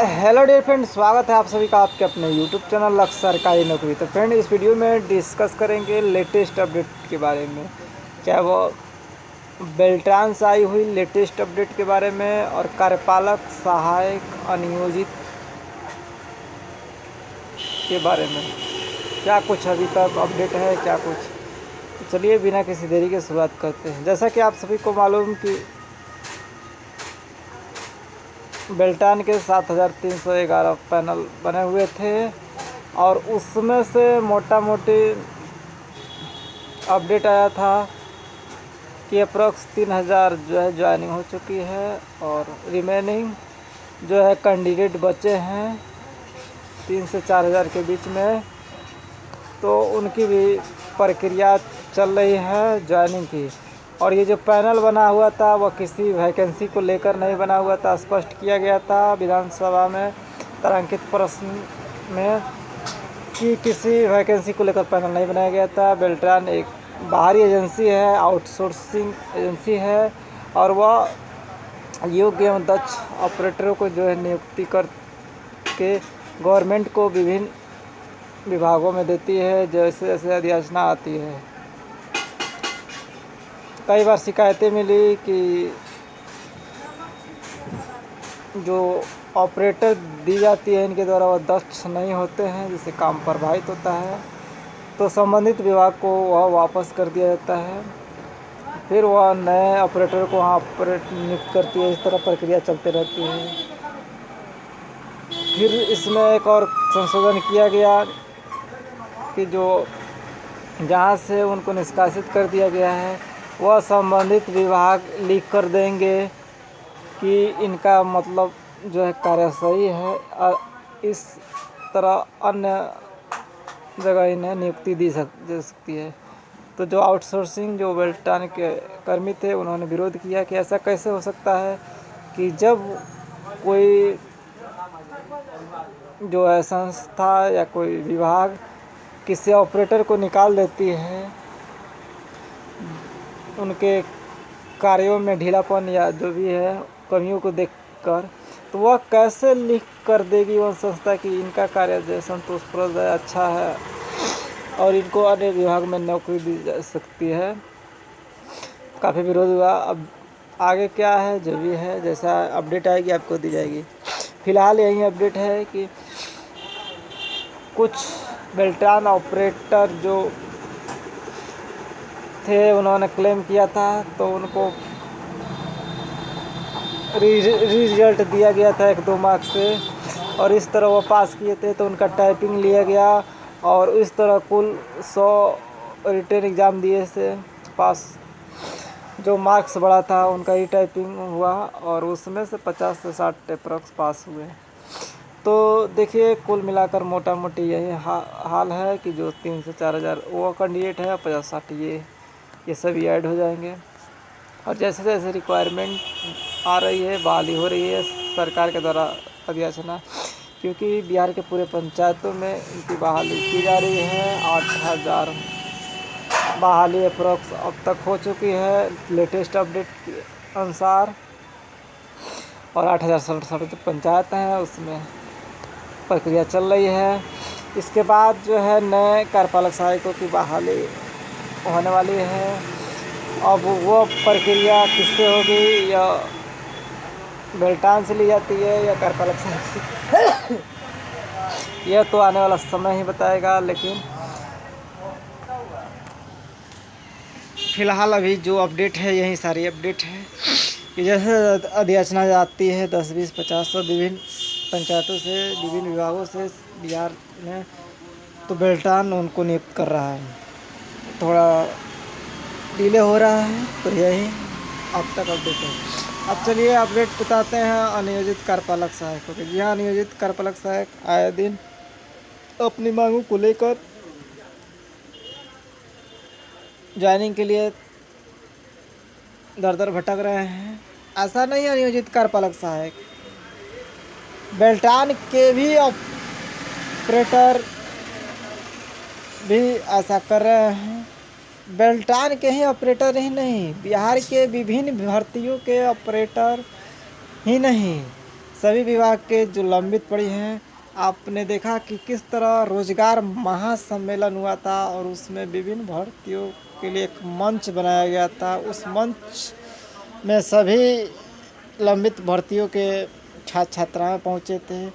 Hello dear friend, स्वागत है आप सभी का आपके अपने यूट्यूब चैनल लक्ष्य सरकारी नौकरी। तो फ्रेंड, इस वीडियो में डिस्कस करेंगे लेटेस्ट अपडेट के बारे में। क्या वो बेल्ट्रॉन से आई हुई लेटेस्ट अपडेट के बारे में और कार्यपालक सहायक अनियोजित के बारे में क्या कुछ अभी तक अपडेट है, क्या कुछ। तो चलिए बिना किसी देरी के शुरुआत करते हैं। जैसा कि आप सभी को मालूम कि बेल्ट्रॉन के 7311 पैनल बने हुए थे और उसमें से मोटा मोटी अपडेट आया था कि अप्रॉक्स 3000 जो है ज्वाइनिंग हो चुकी है और रिमेनिंग जो है कैंडिडेट बचे हैं 3 से 4000 के बीच में। तो उनकी भी प्रक्रिया चल रही है ज्वाइनिंग की। और ये जो पैनल बना हुआ था वह किसी वैकेंसी को लेकर नहीं बना हुआ था। स्पष्ट किया गया था विधानसभा में तारांकित प्रश्न में कि किसी वैकेंसी को लेकर पैनल नहीं बनाया गया था। बेल्ट्रॉन एक बाहरी एजेंसी है, आउटसोर्सिंग एजेंसी है और वह योग्य एवं दक्ष ऑपरेटरों को जो है नियुक्ति करके गवर्नमेंट को विभिन्न विभागों में देती है जैसे जैसे अधिसूचना आती है। कई बार शिकायतें मिली कि जो ऑपरेटर दी जाती है इनके द्वारा वह दक्ष नहीं होते हैं, जिससे काम प्रभावित होता है। तो संबंधित विभाग को वह वापस कर दिया जाता है, फिर वह नए ऑपरेटर को वहाँ ऑपरेट नियुक्त करती है। इस तरह प्रक्रिया चलती रहती है। फिर इसमें एक और संशोधन किया गया कि जो जहाँ से उनको निष्कासित कर दिया गया है वह संबंधित विभाग लिख कर देंगे कि इनका मतलब जो है कार्य सही है और इस तरह अन्य जगह इन्हें नियुक्ति दी सकती है। तो जो आउटसोर्सिंग जो बेल्ट्रॉन के कर्मी थे उन्होंने विरोध किया कि ऐसा कैसे हो सकता है कि जब कोई जो है संस्था या कोई विभाग किसी ऑपरेटर को निकाल देती है उनके कार्यों में ढीलापन या जो भी है कमियों को देखकर, तो वह कैसे लिख कर देगी वह संस्था कि इनका कार्य जो संतोषप्रद है, अच्छा है और इनको अन्य विभाग में नौकरी दी जा सकती है। काफ़ी विरोध हुआ। अब आगे क्या है जो भी है, जैसा अपडेट आएगी आपको दी जाएगी। फिलहाल यही अपडेट है कि कुछ बेल्ट्रॉन ऑपरेटर जो थे उन्होंने क्लेम किया था तो उनको रिजल्ट दिया गया था 1-2 मार्क्स से और इस तरह वो पास किए थे तो उनका टाइपिंग लिया गया और इस तरह कुल 100 रिटन एग्ज़ाम दिए से पास जो मार्क्स बढ़ा था उनका ही टाइपिंग हुआ और उसमें से 50 से 60 अप्रॉक्स पास हुए। तो देखिए कुल मिलाकर मोटा मोटी यही हाल है कि जो 3 से 4000 वो कैंडिडेट है, 50-60 ये सभी ऐड हो जाएंगे। और जैसे जैसे रिक्वायरमेंट आ रही है, बहाली हो रही है सरकार के द्वारा अधिसूचना, क्योंकि बिहार के पूरे पंचायतों में इनकी बहाली की जा रही है। 8000 बहाली अप्रॉक्स अब तक हो चुकी है लेटेस्ट अपडेट के अनुसार और 8067 जो पंचायत हैं उसमें प्रक्रिया चल रही है। इसके बाद जो है नए कार्यपालक सहायकों की बहाली होने वाली है। अब वो प्रक्रिया किससे होगी, या बेल्ट्रॉन से ली जाती है या कार्यपालक सहायक से यह तो आने वाला समय ही बताएगा। लेकिन फ़िलहाल अभी जो अपडेट है यही सारी अपडेट है कि जैसे अधिसूचना आती है 10, 20, 50 विभिन्न पंचायतों से, विभिन्न विभागों से बिहार में, तो बेल्ट्रॉन उनको नियुक्त कर रहा है। थोड़ा डिले हो रहा है, तो यही अब तक अपडेट है। अब चलिए अपडेट बताते हैं अनियोजित कार्यपालक सहायकों के। जी हाँ, अनियोजित कार्यपालक सहायक आए दिन अपनी मांगों को लेकर ज्वाइनिंग के लिए दर दर भटक रहे हैं। ऐसा नहीं है नियोजित कार्यपालक सहायक, बेल्ट्रॉन के भी ऑपरेटर भी ऐसा कर रहे हैं। बेल्ट्रॉन के ही ऑपरेटर ही नहीं, बिहार के विभिन्न भर्तियों के ऑपरेटर ही नहीं, सभी विभाग के जो लंबित पड़ी हैं। आपने देखा कि किस तरह रोजगार महासम्मेलन हुआ था और उसमें विभिन्न भर्तियों के लिए एक मंच बनाया गया था। उस मंच में सभी लंबित भर्तियों के छात्र छात्राएँ पहुँचे थे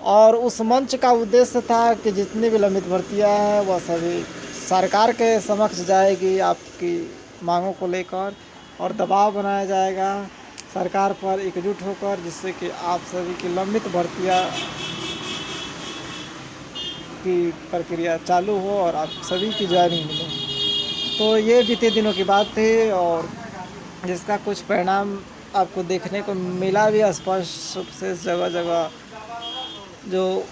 और उस मंच का उद्देश्य था कि जितनी भी लंबित भर्तियाँ हैं वह सभी सरकार के समक्ष जाएगी आपकी मांगों को लेकर और दबाव बनाया जाएगा सरकार पर एकजुट होकर, जिससे कि आप सभी की लंबित भर्तियाँ की प्रक्रिया चालू हो और आप सभी की ज्वाइनिंग मिले। तो ये बीते दिनों की बात थी और जिसका कुछ परिणाम आपको देखने को मिला भी स्पष्ट रूप से। जगह जगह जो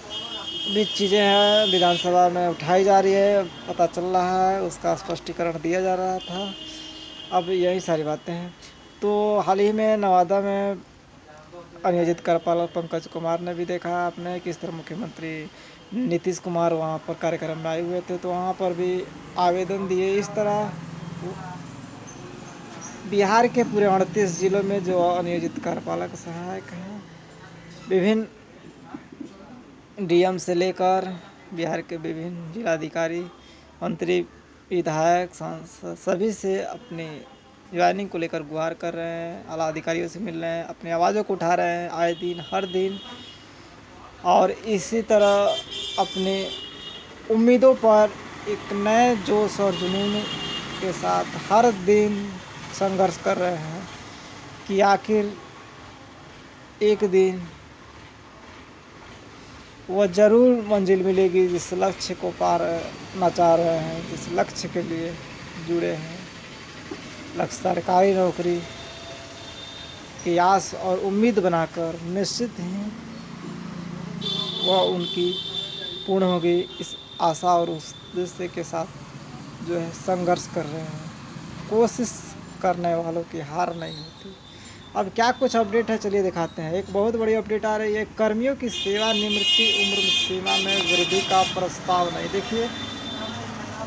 भी चीज़ें हैं विधानसभा में उठाई जा रही है, पता चल रहा है, उसका स्पष्टीकरण दिया जा रहा था। अब यही सारी बातें हैं। तो हाल ही में नवादा में अनियोजित कार्यपालक पंकज कुमार ने भी देखा आपने किस तरह मुख्यमंत्री नीतीश कुमार वहाँ पर कार्यक्रम में आए हुए थे, तो वहाँ पर भी आवेदन दिए। इस तरह बिहार के पूरे 38 जिलों में जो अनियोजित कार्यपालक सहायक हैं, विभिन्न डीएम से लेकर बिहार के विभिन्न जिलाधिकारी, मंत्री, विधायक, सांसद सभी से अपनी ज्वाइनिंग को लेकर गुहार कर रहे हैं, आला अधिकारियों से मिल रहे हैं, अपनी आवाज़ों को उठा रहे हैं आए दिन हर दिन और इसी तरह अपनी उम्मीदों पर एक नए जोश और जुनून के साथ हर दिन संघर्ष कर रहे हैं कि आखिर एक दिन वह ज़रूर मंजिल मिलेगी जिस लक्ष्य को पार करना चाह रहे हैं, जिस लक्ष्य के लिए जुड़े हैं। लक्ष्य सरकारी नौकरी की आस और उम्मीद बनाकर निश्चित ही वह उनकी पूर्ण होगी। इस आशा और उस उद्देश्य के साथ जो है संघर्ष कर रहे हैं। कोशिश करने वालों की हार नहीं होती। अब क्या कुछ अपडेट है चलिए दिखाते हैं। एक बहुत बड़ी अपडेट आ रही है, कर्मियों की सेवानिवृत्ति उम्र सीमा में वृद्धि का प्रस्ताव नहीं। देखिए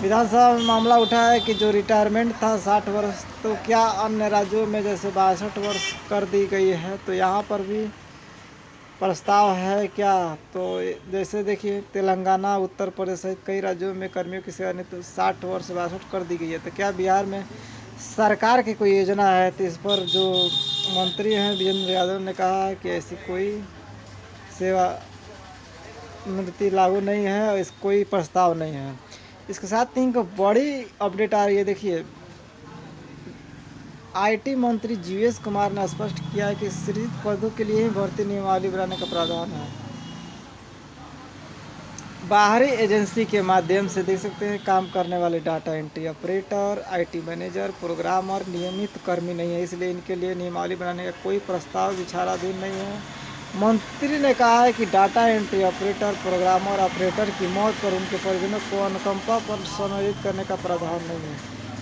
विधानसभा में मामला उठा है कि जो रिटायरमेंट था 60 वर्ष, तो क्या अन्य राज्यों में जैसे 62 वर्ष कर दी गई है, तो यहाँ पर भी प्रस्ताव है क्या? तो जैसे देखिए तेलंगाना, उत्तर प्रदेश सहित कई राज्यों में कर्मियों की सेवानिवृत्ति 60 वर्ष 62 कर दी गई है। तो क्या बिहार में सरकार की कोई योजना है? तो इस पर जो मंत्री हैं वीरेंद्र यादव ने कहा है कि ऐसी कोई सेवानिवृत्ति लागू नहीं है और इस कोई प्रस्ताव नहीं है। इसके साथ ही एक बड़ी अपडेट आ रही है। देखिए आईटी मंत्री जीवेश कुमार ने स्पष्ट किया है कि सृजित पदों के लिए ही भर्ती नियमावली बनाने का प्रावधान है। बाहरी एजेंसी के माध्यम से देख सकते हैं काम करने वाले data entry operator, IT manager, programmer नियमित कर्मी नहीं है, इसलिए इनके लिए नियमावली बनाने का कोई प्रस्ताव विचाराधीन नहीं है। मंत्री ने कहा है कि data entry operator, programmer, operator की मौत पर उनके परिजनों को अनुकंपा पर समायोजित करने का प्रावधान नहीं है।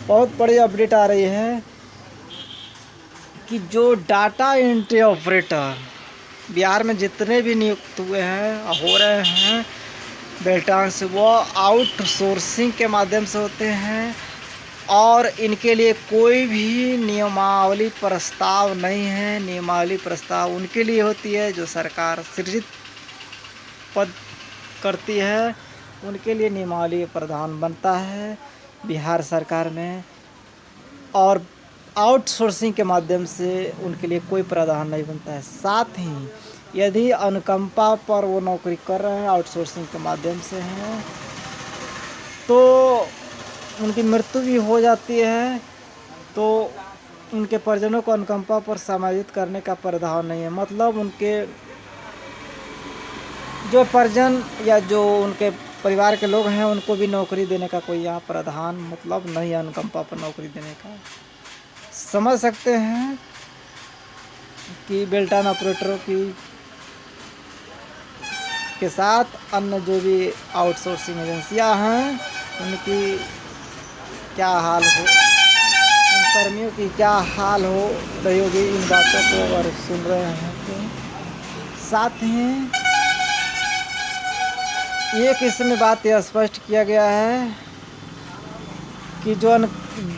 बहुत बड़ी अपडेट आ रही है कि जो डाटा एंट्री ऑपरेटर बिहार में जितने भी नियुक्त हुए हैं हो रहे हैं बेल्टान से, वो आउटसोर्सिंग के माध्यम से होते हैं और इनके लिए कोई भी नियमावली प्रस्ताव नहीं है। नियमावली प्रस्ताव उनके लिए होती है जो सरकार सृजित पद करती है, उनके लिए नियमावली प्रधान बनता है बिहार सरकार में और आउटसोर्सिंग के माध्यम से उनके लिए कोई प्रावधान नहीं बनता है। साथ ही यदि अनुकंपा पर वो नौकरी कर रहे हैं, आउटसोर्सिंग के माध्यम से हैं, तो उनकी मृत्यु भी हो जाती है तो उनके परिजनों को अनुकंपा पर समायोजित करने का प्रावधान नहीं है। मतलब उनके जो परिजन या जो उनके परिवार के लोग हैं उनको भी नौकरी देने का कोई यहाँ प्रावधान मतलब नहीं है, अनुकंपा पर नौकरी देने का। समझ सकते हैं कि बेल्टान ऑपरेटरों के साथ अन्य जो भी आउटसोर्सिंग एजेंसियां हैं उनकी क्या हाल हो, उन कर्मियों की क्या हाल हो रही होगी इन बातों को अगर सुन रहे हैं तो। साथ ही एक इसमें बात यह स्पष्ट किया गया है कि जो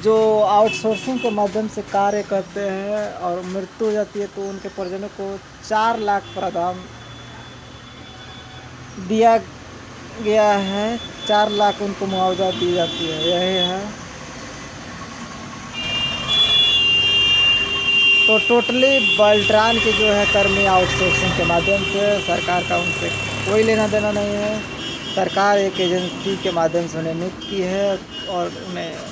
जो आउटसोर्सिंग के माध्यम से कार्य करते हैं और मृत्यु हो जाती है तो उनके परिजनों को 4 लाख प्रावधान दिया गया है। 4 लाख उनको मुआवजा दी जाती है, यही है। तो टोटली बेल्ट्रॉन के जो है कर्मी आउटसोर्सिंग के माध्यम से, सरकार का उनसे कोई लेना देना नहीं है। सरकार एक एजेंसी के माध्यम से उन्हें नियुक्त की है और उन्हें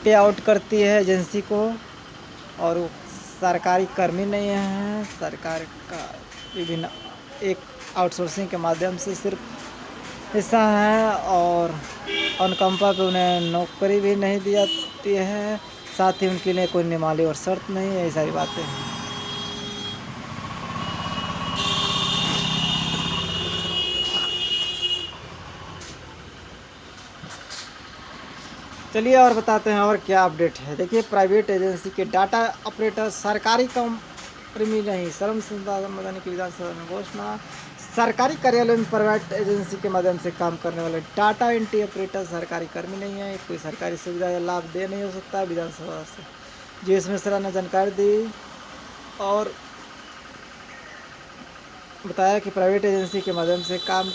पे आउट करती है एजेंसी को, और वो सरकारी कर्मी नहीं है। सरकार का विभिन्न एक आउटसोर्सिंग के माध्यम से सिर्फ हिस्सा है, और अनुकंपा पे उन्हें नौकरी भी नहीं दी जाती है, साथ ही उनके लिए कोई नियमावली और शर्त नहीं है। ये सारी बातें हैं। चलिए और बताते हैं और क्या अपडेट है। देखिए, प्राइवेट एजेंसी के डाटा ऑपरेटर सरकारी कर्मी नहीं, श्रम संसाधन मंत्रालय की विधानसभा में घोषणा। सरकारी कार्यालय में प्राइवेट एजेंसी के माध्यम से काम करने वाले डाटा एंट्री ऑपरेटर सरकारी कर्मी नहीं है, कोई सरकारी सुविधा या लाभ दे नहीं हो सकता। विधानसभा से जीएस मिश्रा ने जानकारी दी और बताया कि प्राइवेट एजेंसी के माध्यम से काम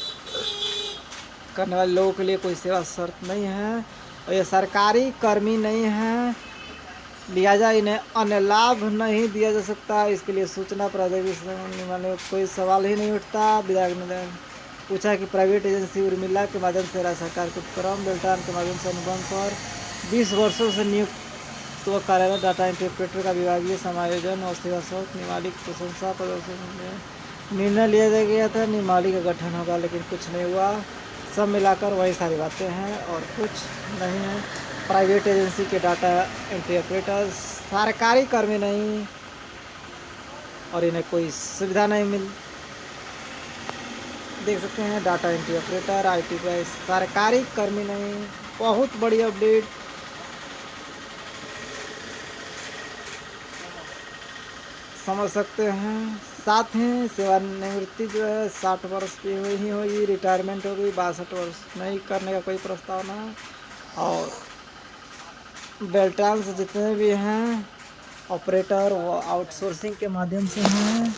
करने वाले लोगों के लिए कोई सेवा शर्त नहीं है और ये सरकारी कर्मी नहीं है, लिहाजा इन्हें अन्य लाभ नहीं दिया जा सकता। इसके लिए सूचना प्रौद्योगिकी में कोई सवाल ही नहीं उठता। विधायक ने पूछा कि प्राइवेट एजेंसी उर्मिला के माध्यम से राज्य सरकार के उपक्रम बेल्ट्रॉन के माध्यम से अनुबंध पर 20 वर्षों से नियुक्त तो कार्यरत डाटा एंट्री ऑपरेटर का विभागीय समायोजन और सेवा शर्त नियमावली की प्रशंसा प्रदर्शन में निर्णय लिया गया था। नियमावली का गठन होगा, लेकिन कुछ नहीं हुआ। सब मिलाकर वही सारी बातें हैं और कुछ नहीं है। प्राइवेट एजेंसी के डाटा एंट्री ऑपरेटर सरकारी कर्मी नहीं और इन्हें कोई सुविधा नहीं मिल। देख सकते हैं, डाटा एंट्री ऑपरेटर आईटी पर सरकारी कर्मी नहीं। बहुत बड़ी अपडेट। समझ सकते हैं। साथ ही सेवानिवृत्ति जो है 60 वर्ष की ही होगी, रिटायरमेंट होगी। 62 वर्ष नहीं करने का कोई प्रस्ताव ना। और बेल्ट्रॉन से जितने भी हैं ऑपरेटर वो आउटसोर्सिंग के माध्यम से हैं।